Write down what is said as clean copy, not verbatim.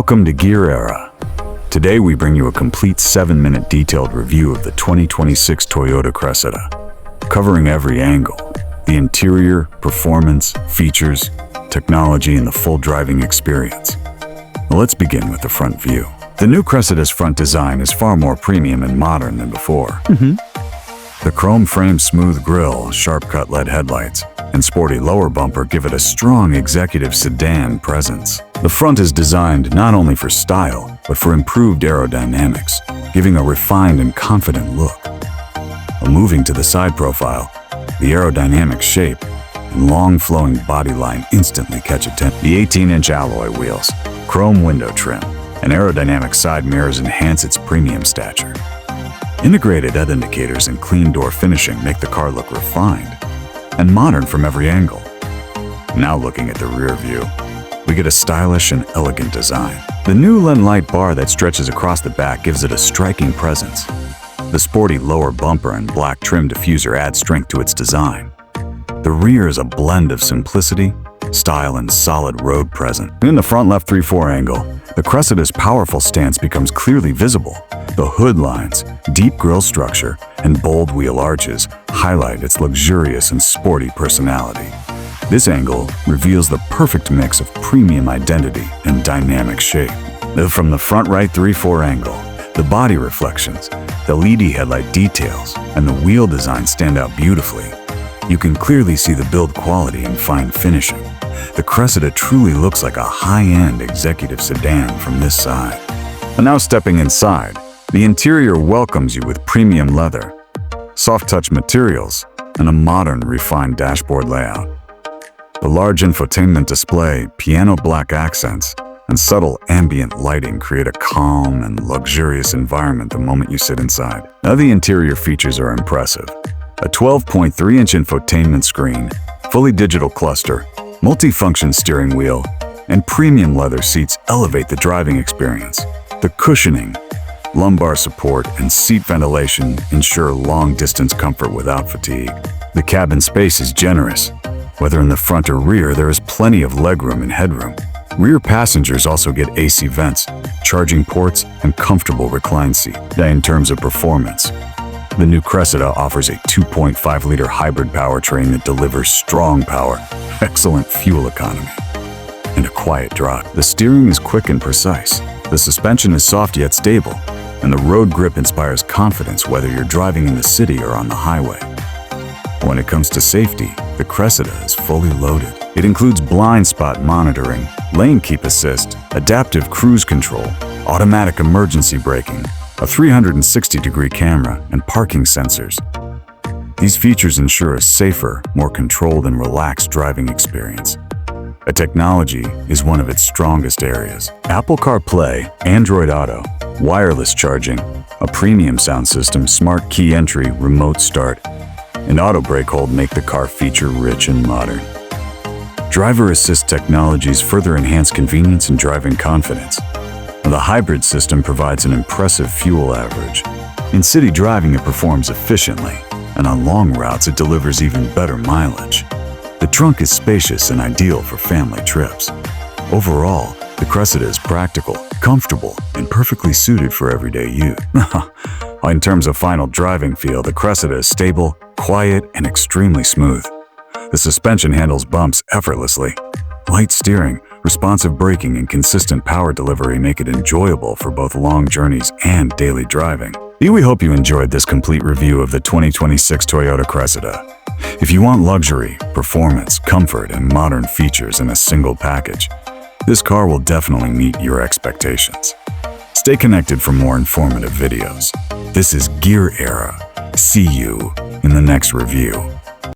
Welcome to Gear Era. Today we bring you a complete 7-minute detailed review of the 2026 Toyota Cressida, covering every angle: the interior, performance, features, technology, and the full driving experience. Let's begin with the front view. The new Cressida's front design is far more premium and modern than before. The chrome frame, smooth grille, sharp-cut LED headlights, and sporty lower bumper give it a strong executive sedan presence. The front is designed not only for style, but for improved aerodynamics, giving a refined and confident look. Moving to the side profile, the aerodynamic shape and long flowing body line instantly catch attention. The 18-inch alloy wheels, chrome window trim, and aerodynamic side mirrors enhance its premium stature. Integrated LED indicators and clean door finishing make the car look refined and modern from every angle. Now looking at the rear view, we get a stylish and elegant design. The new LED light bar that stretches across the back gives it a striking presence. The sporty lower bumper and black trim diffuser add strength to its design. The rear is a blend of simplicity, style, and solid road presence. In the front left 3/4 angle, the Cressida's powerful stance becomes clearly visible. The hood lines, deep grille structure, and bold wheel arches highlight its luxurious and sporty personality. This angle reveals the perfect mix of premium identity and dynamic shape. From the front right 3/4 angle, the body reflections, the LED headlight details, and the wheel design stand out beautifully. You can clearly see the build quality and fine finishing. The Cressida truly looks like a high-end executive sedan from this side. And now stepping inside, the interior welcomes you with premium leather, soft-touch materials, and a modern, refined dashboard layout. The large infotainment display, piano black accents, and subtle ambient lighting create a calm and luxurious environment the moment you sit inside. Now the interior features are impressive. A 12.3-inch infotainment screen, fully digital cluster, multi-function steering wheel, and premium leather seats elevate the driving experience. The cushioning, lumbar support, and seat ventilation ensure long-distance comfort without fatigue. The cabin space is generous. Whether in the front or rear, there is plenty of legroom and headroom. Rear passengers also get AC vents, charging ports, and comfortable recline seat. In terms of performance, the new Cressida offers a 2.5-liter hybrid powertrain that delivers strong power, excellent fuel economy, and a quiet drive. The steering is quick and precise. The suspension is soft yet stable, and the road grip inspires confidence whether you're driving in the city or on the highway. When it comes to safety, the Cressida is fully loaded. It includes blind spot monitoring, lane keep assist, adaptive cruise control, automatic emergency braking, a 360-degree camera, and parking sensors. These features ensure a safer, more controlled, and relaxed driving experience. The technology is one of its strongest areas. Apple CarPlay, Android Auto, wireless charging, a premium sound system, smart key entry, remote start, and auto brake hold make the car feature-rich and modern. Driver assist technologies further enhance convenience and driving confidence. The hybrid system provides an impressive fuel average. In city driving, it performs efficiently, and on long routes, it delivers even better mileage. The trunk is spacious and ideal for family trips. Overall, the Cressida is practical, comfortable, and perfectly suited for everyday use. In terms of final driving feel, the Cressida is stable, quiet, and extremely smooth. The suspension handles bumps effortlessly. Light steering, responsive braking, and consistent power delivery make it enjoyable for both long journeys and daily driving. We hope you enjoyed this complete review of the 2026 Toyota Cressida. If you want luxury, performance, comfort, and modern features in a single package, this car will definitely meet your expectations. Stay connected for more informative videos. This is Gear Era. See you in the next review.